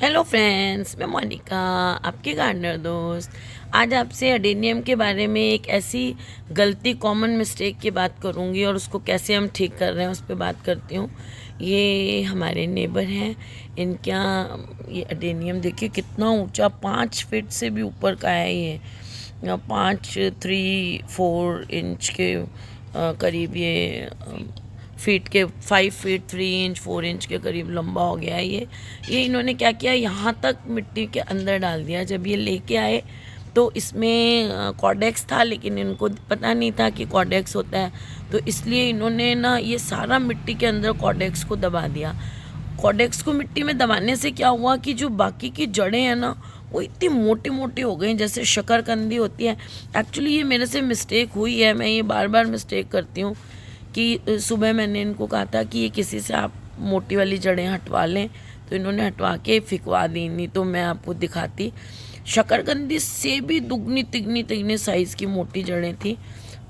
Hello friends, मैं मोनिका, आपकी gardener दोस्त। आज आपसे अडेनियम के बारे में एक ऐसी गलती, कॉमन मिस्टेक की बात करूंगी और उसको कैसे हम ठीक कर रहे हैं उस पर बात करती हूँ। ये हमारे नेबर हैं, इनके यहाँ ये अडेनियम देखिए कितना ऊंचा, 5 फीट से भी ऊपर का है ये। 5, 3, 4 इंच के करीब ये फीट के 5 फीट 3 इंच 4 इंच के करीब लंबा हो गया है ये इन्होंने क्या किया, यहाँ तक मिट्टी के अंदर डाल दिया। जब ये लेके आए तो इसमें कॉडेक्स था, लेकिन इनको पता नहीं था कि कॉडेक्स होता है, तो इसलिए इन्होंने ना ये सारा मिट्टी के अंदर कॉडेक्स को दबा दिया। कॉडेक्स को मिट्टी में दबाने से क्या हुआ कि जो बाकी की जड़ें हैं ना, वो इतनी मोटी मोटी हो गई जैसे शकरकंदी होती है। एक्चुअली ये मेरे से मिस्टेक हुई है, मैं ये बार बार मिस्टेक करती हूँ कि सुबह मैंने इनको कहा था कि ये किसी से आप मोटी वाली जड़ें हटवा लें, तो इन्होंने हटवा के फिकवा दी, नहीं तो मैं आपको दिखाती। शकरकंदी से भी दुगनी तिगनी तिगनी साइज़ की मोटी जड़ें थी।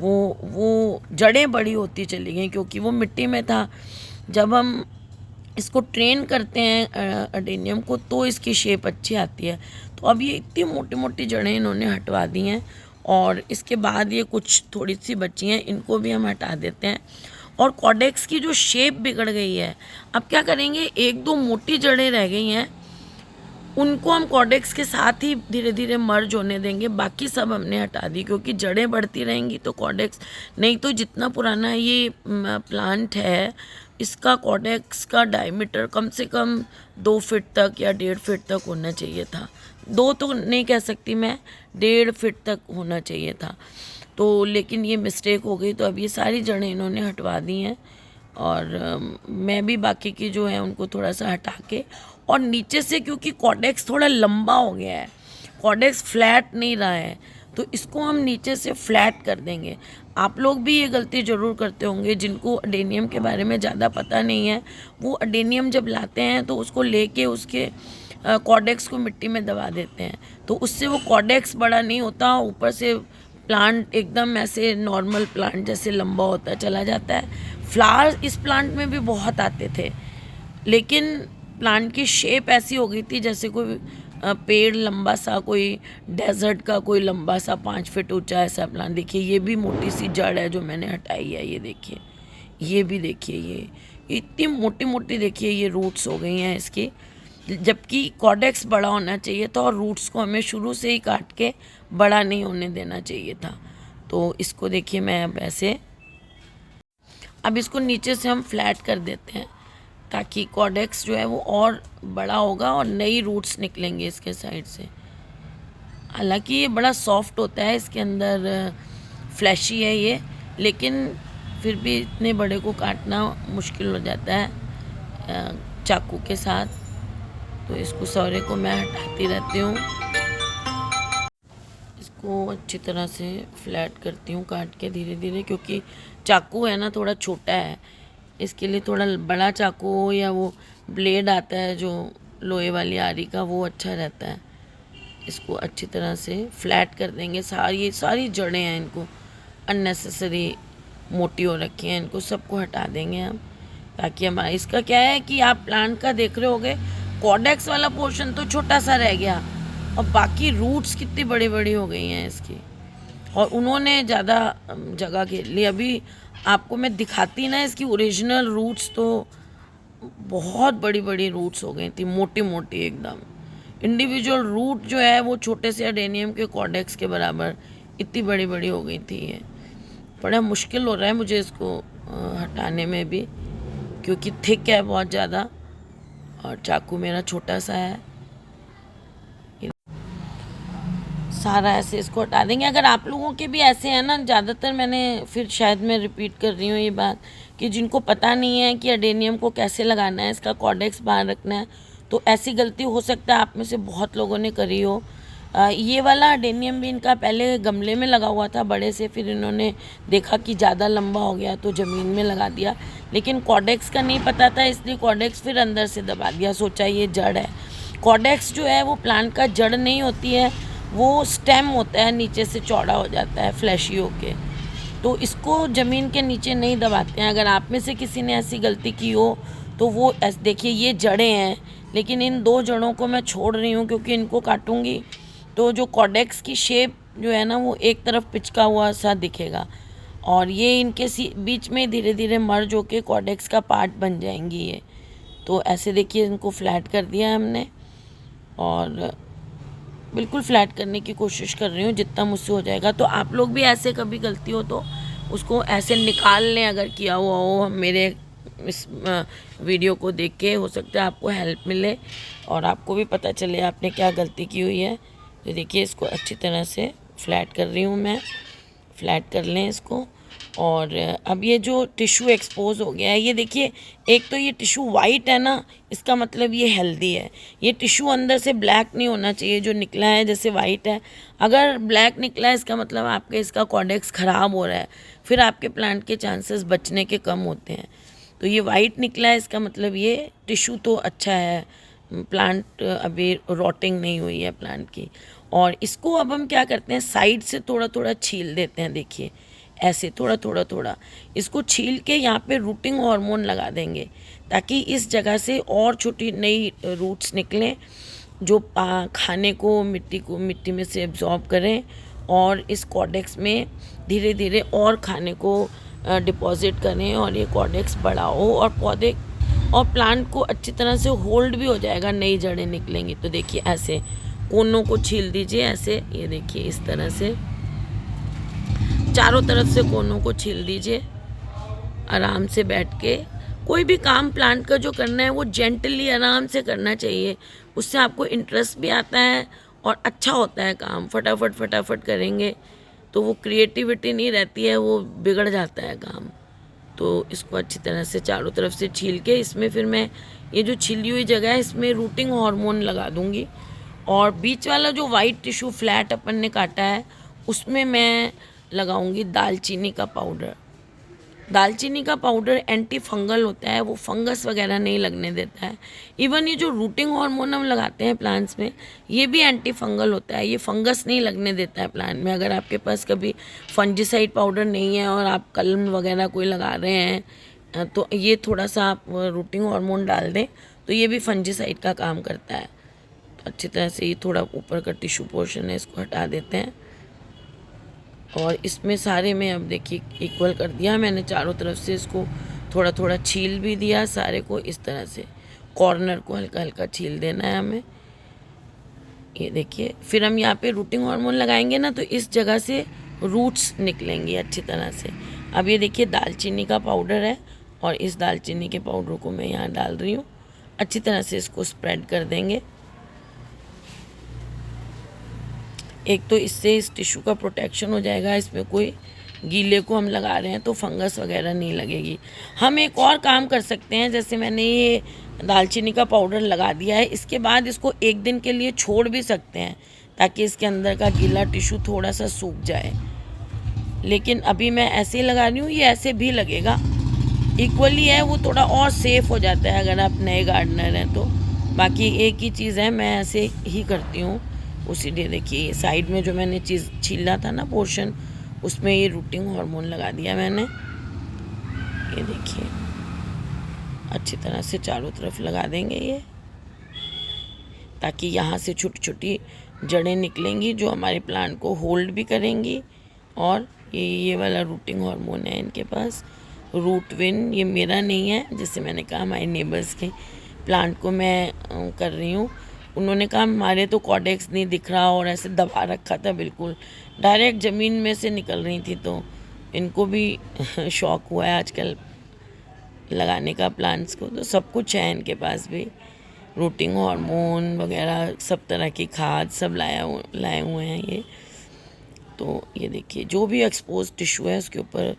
वो जड़ें बड़ी होती चली गई क्योंकि वो मिट्टी में था। जब हम इसको ट्रेन करते हैं अडेनियम को, तो इसकी शेप अच्छी आती है। तो अब ये इतनी मोटी मोटी जड़ें इन्होंने हटवा दी हैं, और इसके बाद ये कुछ थोड़ी सी बची हैं, इनको भी हम हटा देते हैं। और कॉडेक्स की जो शेप बिगड़ गई है, अब क्या करेंगे, एक दो मोटी जड़ें रह गई हैं, उनको हम कॉडेक्स के साथ ही धीरे धीरे मर्ज होने देंगे। बाकी सब हमने हटा दी, क्योंकि जड़ें बढ़ती रहेंगी तो कॉडेक्स, नहीं तो जितना पुराना ये प्लांट है, इसका कॉडेक्स का डायमीटर कम से कम 2 फीट तक या 1.5 फीट तक होना चाहिए था। 2 तो नहीं कह सकती मैं, 1.5 फीट तक होना चाहिए था। तो लेकिन ये मिस्टेक हो गई, तो अब ये सारी जड़ें इन्होंने हटवा दी हैं, और मैं भी बाकी की जो है उनको थोड़ा सा हटा के, और नीचे से क्योंकि कॉडेक्स थोड़ा लंबा हो गया है, कॉडेक्स फ्लैट नहीं रहा है, तो इसको हम नीचे से फ्लैट कर देंगे। आप लोग भी ये गलती ज़रूर करते होंगे, जिनको अडेनियम के बारे में ज़्यादा पता नहीं है, वो अडेनियम जब लाते हैं तो उसको लेके उसके कॉडेक्स को मिट्टी में दबा देते हैं, तो उससे वो कॉडेक्स बड़ा नहीं होता, ऊपर से प्लांट एकदम ऐसे नॉर्मल प्लांट जैसे लंबा होता चला जाता है। फ्लावर्स इस प्लांट में भी बहुत आते थे, लेकिन प्लांट की शेप ऐसी हो गई थी जैसे कोई पेड़ लंबा सा, कोई डेजर्ट का कोई लंबा सा 5 फीट ऊंचा ऐसा प्लांट। देखिए ये भी मोटी सी जड़ है जो मैंने हटाई है, ये देखिए, ये भी देखिए, ये इतनी मोटी मोटी देखिए ये रूट्स हो गई हैं इसकी, जबकि कॉडेक्स बड़ा होना चाहिए था, और रूट्स को हमें शुरू से ही काट के बड़ा नहीं होने देना चाहिए था। तो इसको देखिए, मैं अब इसको नीचे से हम फ्लैट कर देते हैं, ताकि कॉडेक्स जो है वो और बड़ा होगा और नई रूट्स निकलेंगे इसके साइड से। हालांकि ये बड़ा सॉफ्ट होता है, इसके अंदर फ्लैशी है ये, लेकिन फिर भी इतने बड़े को काटना मुश्किल हो जाता है चाकू के साथ। तो इसको सारे को मैं हटाती रहती हूँ, इसको अच्छी तरह से फ्लैट करती हूँ काट के धीरे धीरे, क्योंकि चाकू है ना थोड़ा छोटा है, इसके लिए थोड़ा बड़ा चाकू हो, या वो ब्लेड आता है जो लोहे वाली आरी का, वो अच्छा रहता है। इसको अच्छी तरह से फ्लैट कर देंगे। सारी जड़ें हैं, इनको अननेसेसरी मोटी हो रखी हैं, इनको सबको हटा देंगे हम, ताकि हमारा इसका क्या है कि आप प्लांट का देख रहे होगे, कॉडेक्स वाला पोर्शन तो छोटा सा रह गया, और बाकी रूट्स कितनी बड़ी बड़ी हो गई हैं इसकी, और उन्होंने ज़्यादा जगह घेर ली। अभी आपको मैं दिखाती ना इसकी ओरिजिनल रूट्स, तो बहुत बड़ी बड़ी रूट्स हो गई थी, मोटी मोटी एकदम। इंडिविजुअल रूट जो है वो छोटे से अडेनियम के कॉडेक्स के बराबर इतनी बड़ी बड़ी हो गई थी। ये बड़ा मुश्किल हो रहा है मुझे इसको हटाने में भी, क्योंकि थिक है बहुत ज़्यादा, और चाकू मेरा छोटा सा है। सारा ऐसे इसको हटा देंगे। अगर आप लोगों के भी ऐसे हैं ना, ज़्यादातर मैंने फिर शायद मैं रिपीट कर रही हूँ ये बात, कि जिनको पता नहीं है कि अडेनियम को कैसे लगाना है, इसका कॉडेक्स बाहर रखना है, तो ऐसी गलती हो सकता है आप में से बहुत लोगों ने करी हो। ये वाला अडेनियम भी इनका पहले गमले में लगा हुआ था बड़े से, फिर इन्होंने देखा कि ज़्यादा लंबा हो गया तो ज़मीन में लगा दिया, लेकिन कॉडेक्स का नहीं पता था, इसलिए कॉडेक्स फिर अंदर से दबा दिया, सोचा ये जड़ है। कॉडेक्स जो है वो प्लांट का जड़ नहीं होती है, वो स्टेम होता है, नीचे से चौड़ा हो जाता है फ्लैशी होके, तो इसको ज़मीन के नीचे नहीं दबाते हैं। अगर आप में से किसी ने ऐसी गलती की हो तो वो देखिए ये जड़ें हैं, लेकिन इन 2 जड़ों को मैं छोड़ रही हूँ क्योंकि इनको काटूंगी तो जो कॉर्डेक्स की शेप जो है ना वो एक तरफ पिचका हुआ सा दिखेगा, और ये इनके बीच में धीरे धीरे मर्ज होके कॉर्डेक्स का पार्ट बन जाएंगी ये। तो ऐसे देखिए इनको फ्लैट कर दिया है हमने, और बिल्कुल फ्लैट करने की कोशिश कर रही हूँ जितना मुझसे हो जाएगा। तो आप लोग भी ऐसे कभी गलती हो तो उसको ऐसे निकाल लें, अगर किया हुआ हो मेरे इस वीडियो को देख के, हो सकता है आपको हेल्प मिले और आपको भी पता चले आपने क्या गलती की हुई है। तो देखिए इसको अच्छी तरह से फ्लैट कर रही हूँ मैं, फ्लैट कर लें इसको। और अब ये जो टिश्यू एक्सपोज हो गया है, ये देखिए एक तो ये टिश्यू वाइट है ना, इसका मतलब ये हेल्दी है। ये टिश्यू अंदर से ब्लैक नहीं होना चाहिए, जो निकला है जैसे वाइट है, अगर ब्लैक निकला है इसका मतलब आपके इसका कॉर्डेक्स ख़राब हो रहा है, फिर आपके प्लांट के चांसेस बचने के कम होते हैं। तो ये वाइट निकला है इसका मतलब ये टिश्यू तो अच्छा है, प्लांट अभी रॉटिंग नहीं हुई है प्लांट की। और इसको अब हम क्या करते हैं, साइड से थोड़ा थोड़ा छील देते हैं। देखिए ऐसे थोड़ा थोड़ा थोड़ा इसको छील के यहाँ पे रूटिंग हार्मोन लगा देंगे, ताकि इस जगह से और छोटी नई रूट्स निकलें जो खाने को मिट्टी में से एब्जॉर्ब करें, और इस कॉर्डेक्स में धीरे धीरे और खाने को डिपॉजिट करें, और ये कॉर्डेक्स बड़ा हो और पौधे और प्लांट को अच्छी तरह से होल्ड भी हो जाएगा, नई जड़ें निकलेंगी। तो देखिए ऐसे कोनों को छील दीजिए, ऐसे ये देखिए इस तरह से चारों तरफ से कोनों को छील दीजिए। आराम से बैठ के कोई भी काम प्लांट का जो करना है वो जेंटली आराम से करना चाहिए, उससे आपको इंटरेस्ट भी आता है और अच्छा होता है काम। फटाफट फटाफट करेंगे तो वो क्रिएटिविटी नहीं रहती है, वो बिगड़ जाता है काम। तो इसको अच्छी तरह से चारों तरफ से छील के इसमें फिर मैं ये जो छिली हुई जगह है इसमें रूटिंग हार्मोन लगा दूंगी, और बीच वाला जो वाइट टिश्यू फ्लैट अपन ने काटा है उसमें मैं लगाऊंगी दालचीनी का पाउडर। दालचीनी का पाउडर एंटी फंगल होता है, वो फंगस वगैरह नहीं लगने देता है। इवन ये जो रूटिंग हार्मोन हम लगाते हैं प्लांट्स में, ये भी एंटी फंगल होता है, ये फंगस नहीं लगने देता है प्लांट में। अगर आपके पास कभी फंजीसाइड पाउडर नहीं है और आप कलम वगैरह कोई लगा रहे हैं तो ये थोड़ा सा आप रूटिंग हार्मोन डाल दें तो ये भी फंजीसाइड का काम करता है। तो अच्छी तरह से ये थोड़ा ऊपर का टिश्यू पोर्शन है इसको हटा देते हैं, और इसमें सारे में अब देखिए इक्वल कर दिया मैंने चारों तरफ से। इसको थोड़ा थोड़ा छील भी दिया सारे को, इस तरह से कॉर्नर को हल्का हल्का छील देना है हमें। ये देखिए फिर हम यहाँ पे रूटिंग हार्मोन लगाएंगे ना तो इस जगह से रूट्स निकलेंगी अच्छी तरह से। अब ये देखिए दालचीनी का पाउडर है, और इस दालचीनी के पाउडर को मैं यहाँ डाल रही हूँ। अच्छी तरह से इसको स्प्रेड कर देंगे। एक तो इससे इस टिश्यू का प्रोटेक्शन हो जाएगा, इसमें कोई गीले को हम लगा रहे हैं तो फंगस वगैरह नहीं लगेगी। हम एक और काम कर सकते हैं, जैसे मैंने ये दालचीनी का पाउडर लगा दिया है, इसके बाद इसको एक दिन के लिए छोड़ भी सकते हैं ताकि इसके अंदर का गीला टिश्यू थोड़ा सा सूख जाए। लेकिन अभी मैं ऐसे ही लगा रही हूँ, ये ऐसे भी लगेगा, इक्वली है, वो थोड़ा और सेफ हो जाता है अगर आप नए गार्डनर हैं तो। बाकी एक ही चीज़ है, मैं ऐसे ही करती हूँ उसी लिए। देखिए साइड में जो मैंने चीज़ छीला था ना पोर्शन, उसमें ये रूटिंग हार्मोन लगा दिया मैंने। ये देखिए अच्छी तरह से चारों तरफ लगा देंगे ये, ताकि यहाँ से छोटी छोटी जड़ें निकलेंगी जो हमारे प्लांट को होल्ड भी करेंगी। और ये वाला रूटिंग हार्मोन है इनके पास, रूट विन, ये मेरा नहीं है, जैसे मैंने कहा हमारे नेबर्स के प्लांट को मैं कर रही हूँ। उन्होंने कहा हमारे तो कॉर्डेक्स नहीं दिख रहा, और ऐसे दबा रखा था बिल्कुल, डायरेक्ट ज़मीन में से निकल रही थी। तो इनको भी शौक़ हुआ है आजकल लगाने का प्लांट्स को, तो सब कुछ है इनके पास भी, रूटिंग हार्मोन वगैरह सब तरह की खाद सब लाए हुए हैं ये। तो ये देखिए जो भी एक्सपोज टिश्यू है उसके ऊपर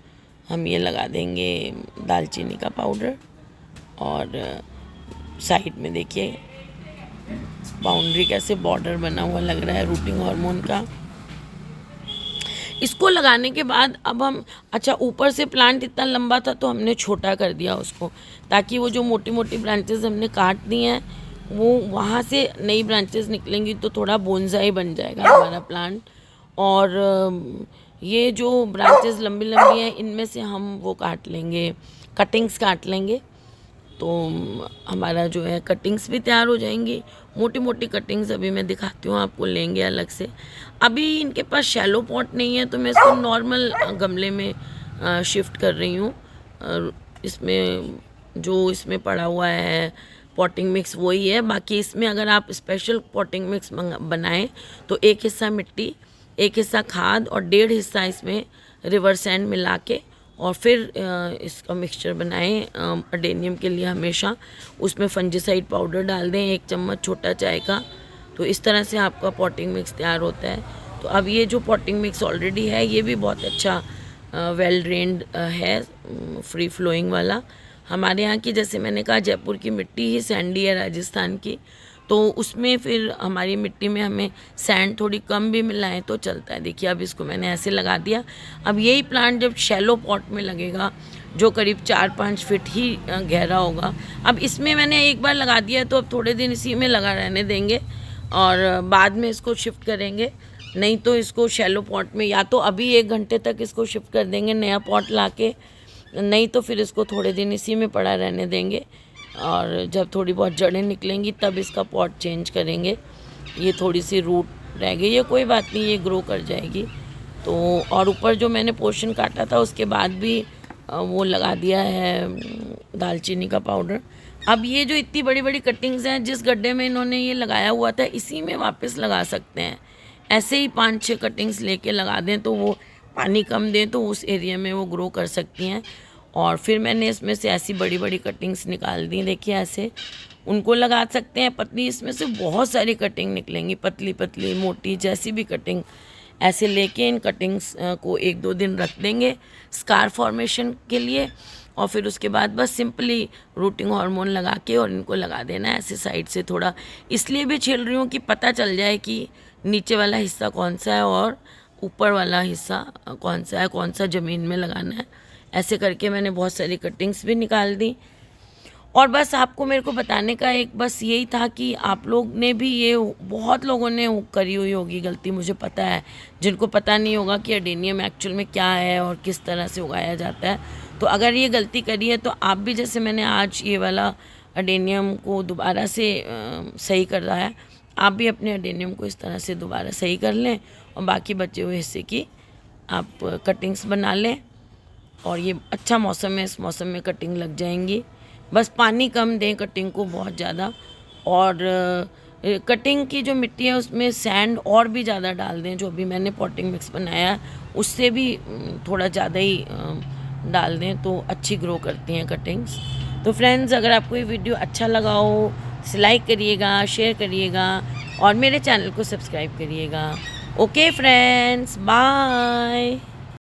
हम ये लगा देंगे दालचीनी का पाउडर। और साइड में देखिए बाउंड्री कैसे बॉर्डर बना हुआ लग रहा है रूटिंग हार्मोन का। इसको लगाने के बाद अब हम, अच्छा ऊपर से प्लांट इतना लंबा था तो हमने छोटा कर दिया उसको, ताकि वो जो मोटी मोटी ब्रांचेस हमने काट दी हैं वो वहाँ से नई ब्रांचेस निकलेंगी तो थोड़ा बोनसाई बन जाएगा हमारा प्लांट। और ये जो ब्रांचेस लंबी लंबी हैं इनमें से हम वो काट लेंगे, कटिंग्स काट लेंगे, तो हमारा जो है कटिंग्स भी तैयार हो जाएंगी। मोटी मोटी कटिंग्स अभी मैं दिखाती हूँ आपको, लेंगे अलग से। अभी इनके पास शैलो पॉट नहीं है तो मैं इसको नॉर्मल गमले में शिफ्ट कर रही हूँ। इसमें जो इसमें पड़ा हुआ है पॉटिंग मिक्स वही है। बाकी इसमें अगर आप स्पेशल पॉटिंग मिक्स बनाएं तो एक हिस्सा मिट्टी, एक हिस्सा खाद और 1.5 हिस्सा इसमें रिवर सैंड मिला के और फिर इसका मिक्सचर बनाएं अडेनियम के लिए। हमेशा उसमें फंजीसाइड पाउडर डाल दें 1 चम्मच छोटा चाय का। तो इस तरह से आपका पॉटिंग मिक्स तैयार होता है। तो अब ये जो पॉटिंग मिक्स ऑलरेडी है ये भी बहुत अच्छा वेल ड्रेन्ड है, फ्री फ्लोइंग वाला। हमारे यहाँ की, जैसे मैंने कहा, जयपुर की मिट्टी ही सैंडी है राजस्थान की, तो उसमें फिर हमारी मिट्टी में हमें सैंड थोड़ी कम भी मिलाएं तो चलता है। देखिए अब इसको मैंने ऐसे लगा दिया। अब यही प्लांट जब शैलो पॉट में लगेगा जो करीब 4-5 फीट ही गहरा होगा, अब इसमें मैंने एक बार लगा दिया तो अब थोड़े दिन इसी में लगा रहने देंगे और बाद में इसको शिफ्ट करेंगे। नहीं तो इसको शैलो पॉट में या तो अभी 1 घंटे तक इसको शिफ्ट कर देंगे नया पॉट ला के, नहीं तो फिर इसको थोड़े दिन इसी में पड़ा रहने देंगे और जब थोड़ी बहुत जड़ें निकलेंगी तब इसका पॉट चेंज करेंगे। ये थोड़ी सी रूट रह गई है, कोई बात नहीं, ये ग्रो कर जाएगी। तो और ऊपर जो मैंने पोर्शन काटा था उसके बाद भी वो लगा दिया है दालचीनी का पाउडर। अब ये जो इतनी बड़ी बड़ी कटिंग्स हैं, जिस गड्ढे में इन्होंने ये लगाया हुआ था इसी में वापस लगा सकते हैं। ऐसे ही 5-6 कटिंग्स लेके लगा दें तो वो पानी कम दें तो उस एरिया में वो ग्रो कर सकती हैं। और फिर मैंने इसमें से ऐसी बड़ी बड़ी कटिंग्स निकाल दी, देखिए ऐसे उनको लगा सकते हैं पतली। इसमें से बहुत सारी कटिंग निकलेंगी, पतली पतली मोटी जैसी भी कटिंग। ऐसे लेके इन कटिंग्स को 1-2 दिन रख देंगे स्कार फॉर्मेशन के लिए और फिर उसके बाद बस सिंपली रूटिंग हार्मोन लगा के और इनको लगा देना है ऐसे साइड से थोड़ा। इसलिए भी छील रही हूँ कि पता चल जाए कि नीचे वाला हिस्सा कौन सा है और ऊपर वाला हिस्सा कौन सा है, कौन सा ज़मीन में लगाना है। ऐसे करके मैंने बहुत सारी कटिंग्स भी निकाल दी। और बस आपको मेरे को बताने का एक बस यही था कि आप लोग ने भी ये, बहुत लोगों ने करी हुई होगी गलती, मुझे पता है, जिनको पता नहीं होगा कि अडेनियम एक्चुअल में क्या है और किस तरह से उगाया जाता है। तो अगर ये गलती करी है तो आप भी, जैसे मैंने आज ये वाला अडेनियम को दोबारा से सही कर रहा है, आप भी अपने अडेनियम को इस तरह से दोबारा सही कर लें और बाकी बचे हुए हिस्से की आप कटिंग्स बना लें। और ये अच्छा मौसम है, इस मौसम में कटिंग लग जाएंगी। बस पानी कम दें कटिंग को बहुत ज़्यादा, और कटिंग की जो मिट्टी है उसमें सैंड और भी ज़्यादा डाल दें। जो भी मैंने पॉटिंग मिक्स बनाया उससे भी थोड़ा ज़्यादा ही डाल दें तो अच्छी ग्रो करती हैं कटिंग्स। तो फ्रेंड्स, अगर आपको ये वीडियो अच्छा लगा हो तो लाइक करिएगा, शेयर करिएगा और मेरे चैनल को सब्सक्राइब करिएगा। Okay friends, bye.